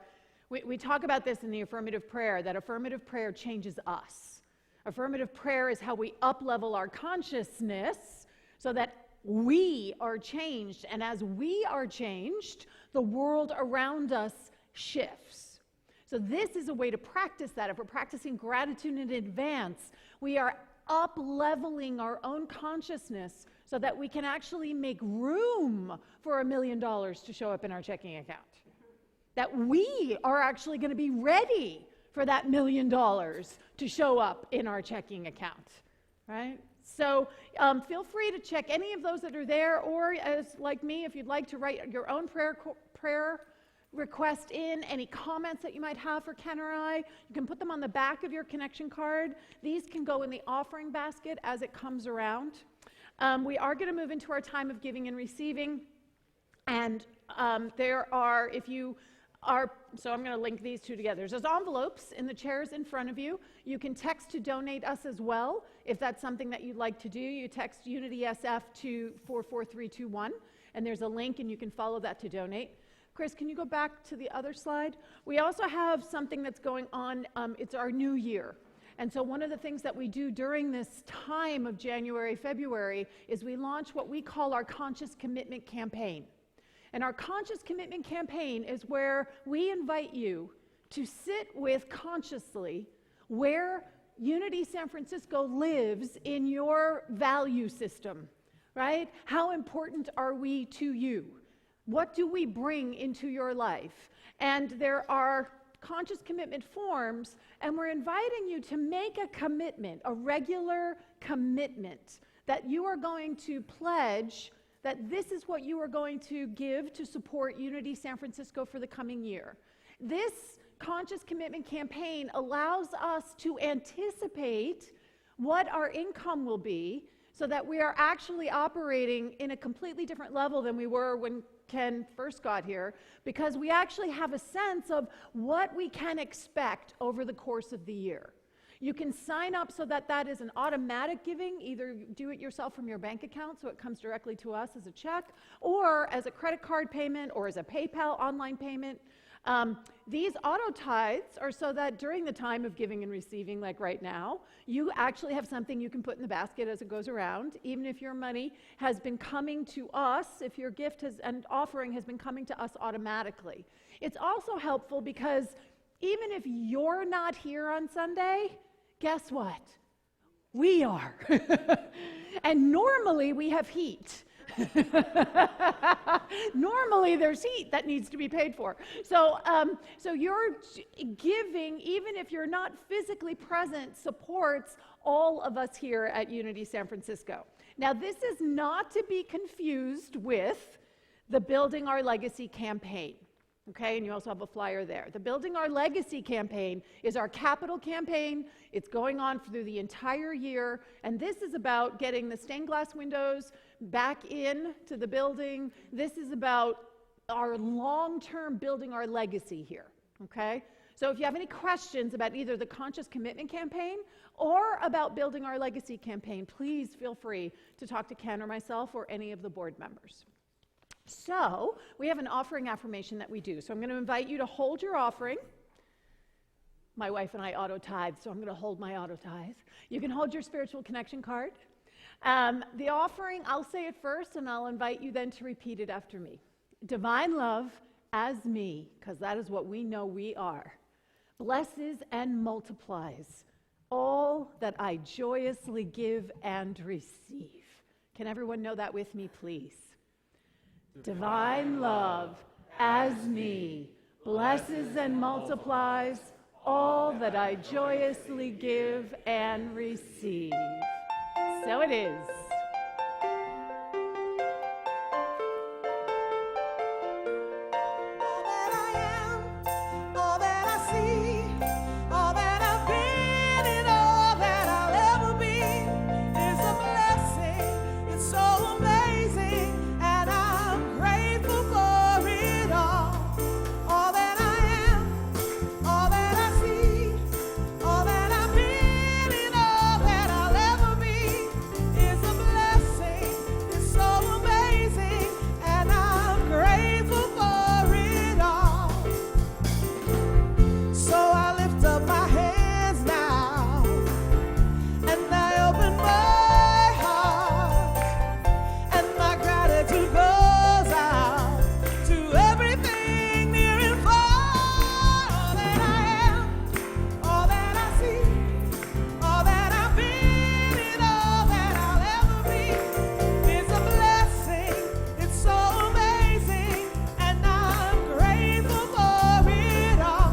We talk about this in the affirmative prayer, that affirmative prayer changes us. Affirmative prayer is how we up-level our consciousness so that we are changed, and as we are changed, the world around us shifts. So this is a way to practice that. If we're practicing gratitude in advance, we are up-leveling our own consciousness so that we can actually make room for $1 million to show up in our checking account. That we are actually going to be ready for that $1 million to show up in our checking account, right? So feel free to check any of those that are there, or as like me, if you'd like to write your own prayer request in, any comments that you might have for Ken or I, you can put them on the back of your connection card. These can go in the offering basket as it comes around. We are going to move into our time of giving and receiving, and there are, so I'm going to link these two together. There's envelopes in the chairs in front of you. You can text to donate us as well. If that's something that you'd like to do, you text UnitySF to 44321, and there's a link, and you can follow that to donate. Chris, can you go back to the other slide? We also have something that's going on. It's our new year. And so one of the things that we do during this time of January, February, is we launch what we call our Conscious Commitment Campaign. And our Conscious Commitment Campaign is where we invite you to sit with consciously where Unity San Francisco lives in your value system, right? How important are we to you? What do we bring into your life? And there are conscious commitment forms, and we're inviting you to make a commitment, a regular commitment, that you are going to pledge that this is what you are going to give to support Unity San Francisco for the coming year. This Conscious Commitment Campaign allows us to anticipate what our income will be so that we are actually operating in a completely different level than we were when Ken first got here, because we actually have a sense of what we can expect over the course of the year. You can sign up so that that is an automatic giving, either do it yourself from your bank account so it comes directly to us as a check, or as a credit card payment, or as a PayPal online payment. These auto tithes are so that during the time of giving and receiving, like right now, you actually have something you can put in the basket as it goes around, even if your money has been coming to us, if your gift and offering has been coming to us automatically. It's also helpful because even if you're not here on Sunday, guess what? We are. And normally we have heat. Normally there's heat that needs to be paid for. So your giving, even if you're not physically present, supports all of us here at Unity San Francisco. Now, this is not to be confused with the Building Our Legacy campaign. Okay, and you also have a flyer there. The Building Our Legacy campaign is our capital campaign. It's going on through the entire year, and this is about getting the stained glass windows back in to the building. This is about our long-term building our legacy here, okay? So if you have any questions about either the Conscious Commitment campaign or about Building Our Legacy campaign, please feel free to talk to Ken or myself or any of the board members. So we have an offering affirmation that we do. So I'm going to invite you to hold your offering. My wife and I auto-tithe, so I'm going to hold my auto-tithe. You can hold your spiritual connection card. The offering, I'll say it first, and I'll invite you then to repeat it after me. Divine love as me, because that is what we know we are, blesses and multiplies all that I joyously give and receive. Can everyone know that with me, please? Divine love as me blesses and multiplies all that I joyously give and receive. So it is. All that I am, all that I see, all that I've been, and all that I'll ever be is a blessing. It's so amazing, and I'm grateful for it all. All that I am, all that I see, all that I've been, and all that I'll ever be is a blessing. It's so amazing, and I'm grateful for it all. So I lift up my hands now, and I open my heart, and my gratitude goes out to everything near and far. All that I am, all that I see, all that I've been, and all that I'll ever be is a blessing. It's so amazing, and I'm grateful for it all.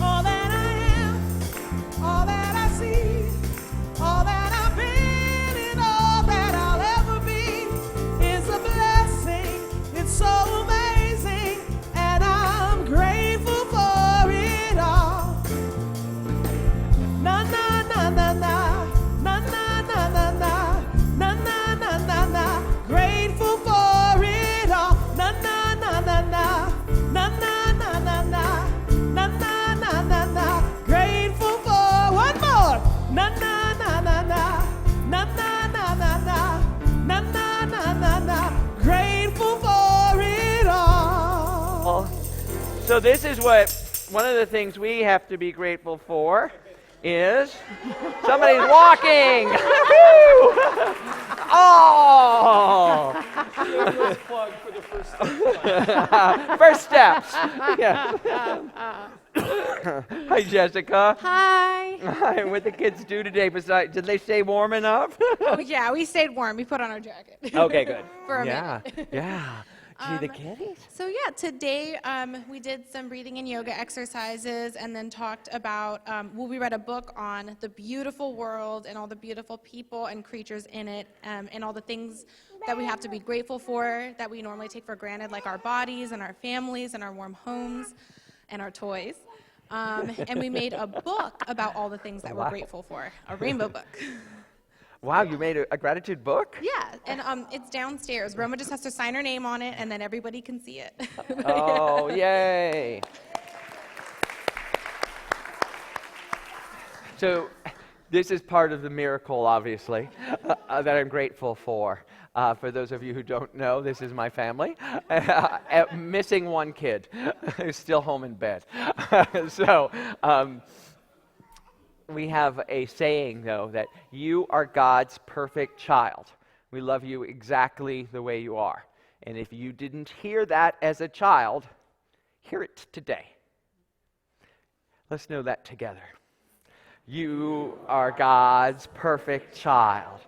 All that I am, all that I see, all that I've been, and all that I'll ever be is a blessing. It's so amazing, and I'm grateful for it all. Na na na na na, na na na na na, na na na na na, grateful for it all. Na na na na na, na na na na na, na na na na na, grateful for one more. Na na na na na, na na na na na, na na na na na, grateful for it all. Well, so this is what one of the things we have to be grateful for is somebody's walking. Oh, Shameless plug for the first time. first steps. Yes. Hi, Jessica. Hi. Hi. What the kids do today? Besides, did they stay warm enough? Oh, yeah, we stayed warm. We put on our jacket. Okay, good. For a yeah, minute. yeah. See the kitties? So yeah, today we did some breathing and yoga exercises and then talked about, we read a book on the beautiful world and all the beautiful people and creatures in it, and all the things that we have to be grateful for that we normally take for granted, like our bodies and our families and our warm homes and our toys. And we made a book about all the things that Wow. we're grateful for, a rainbow book. Wow, you made a gratitude book? Yeah, and it's downstairs. Roma just has to sign her name on it, and then everybody can see it. Oh, yay. So this is part of the miracle, obviously, that I'm grateful for. For those of you who don't know, this is my family. Missing one kid who's still home in bed. So we have a saying, though, that you are God's perfect child. We love you exactly the way you are. And if you didn't hear that as a child, hear it today. Let's know that together. You are God's perfect child.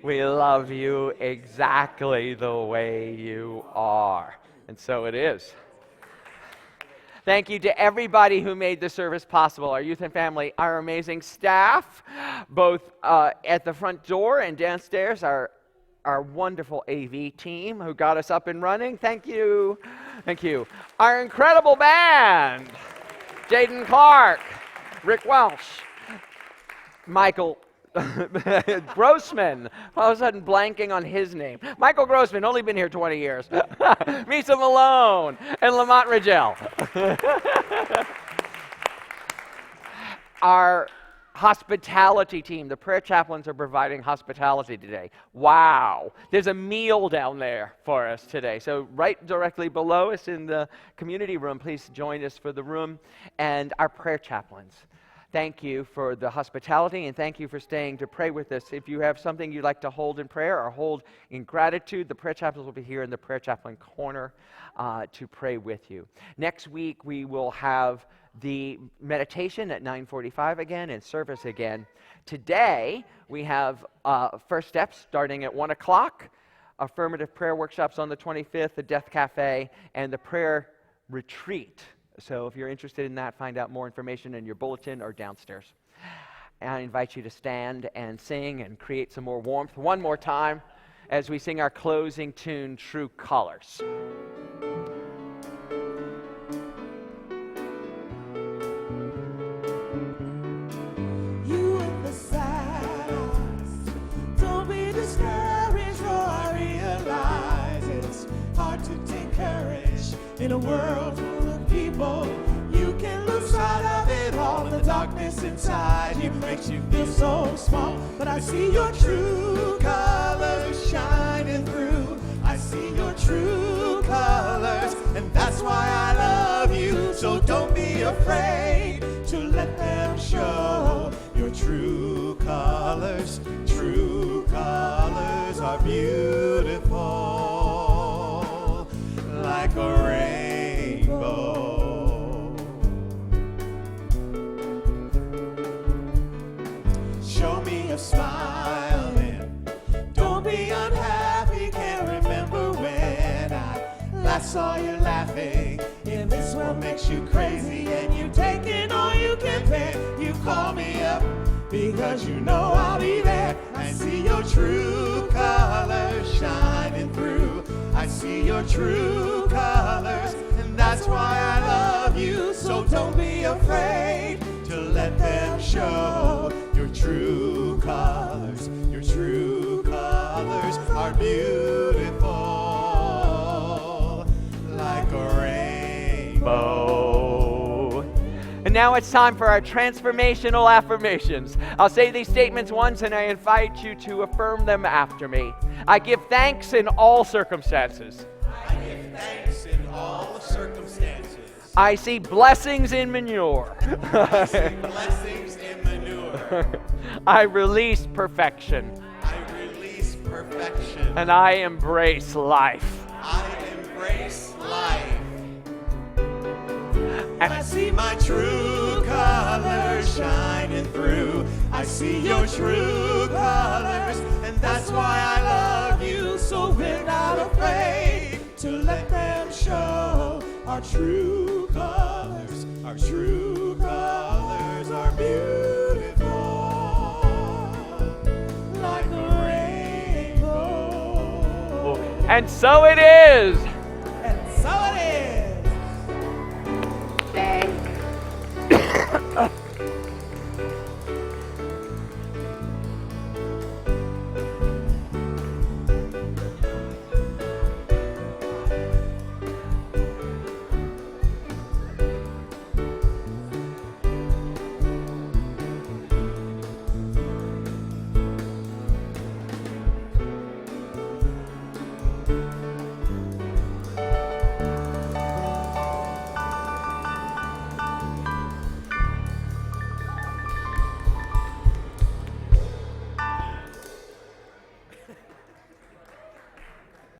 We love you exactly the way you are. And so it is. Thank you to everybody who made the service possible, our youth and family, our amazing staff, both at the front door and downstairs, our wonderful AV team who got us up and running. Thank you. Thank you. Our incredible band, Jaden Clark, Rick Welsh, Michael Grossman. All of a sudden blanking on his name. Michael Grossman, only been here 20 years. Misa Malone and Lamont Rigel. Our hospitality team, the prayer chaplains are providing hospitality today. Wow. There's a meal down there for us today. So right directly below us in the community room, please join us for the room. And our prayer chaplains. Thank you for the hospitality, and thank you for staying to pray with us. If you have something you'd like to hold in prayer or hold in gratitude, the prayer chaplains will be here in the prayer chaplain corner to pray with you. Next week, we will have the meditation at 9:45 again and service again. Today, we have first steps starting at 1 o'clock, affirmative prayer workshops on the 25th, the Death Cafe, and the prayer retreat. So if you're interested in that, find out more information in your bulletin or downstairs. And I invite you to stand and sing and create some more warmth one more time as we sing our closing tune, True Colors. You with the silence, don't be discouraged, for I realize it's hard to take courage in a world full of people. You can lose sight of it all. The darkness inside you makes you feel so small. But I see your true colors shining through. I see your true colors, and that's why I love you. So don't be afraid to let them show your true colors. True colors are beautiful, like a rainbow. Show me a smile and don't be unhappy. Can't remember when I last saw you laughing. And this one makes you crazy and you taking all you can bear. You call me up because you know I'll be there. I see your true colors shining through. I see your true colors, and that's why I love you. So don't be afraid to let them show your true colors. Your true colors are beautiful, like a rainbow. And now it's time for our transformational affirmations. I'll say these statements once and I invite you to affirm them after me. I give thanks in all circumstances. I give thanks in all circumstances. I see blessings in manure. I see blessings in manure. I release perfection. I release perfection. And I embrace life. I embrace life. And I see my true colors shining through. I see your true colors, and that's why I love you. So we're not afraid to let them show our true colors. Our true colors are beautiful, like a rainbow. And so it is.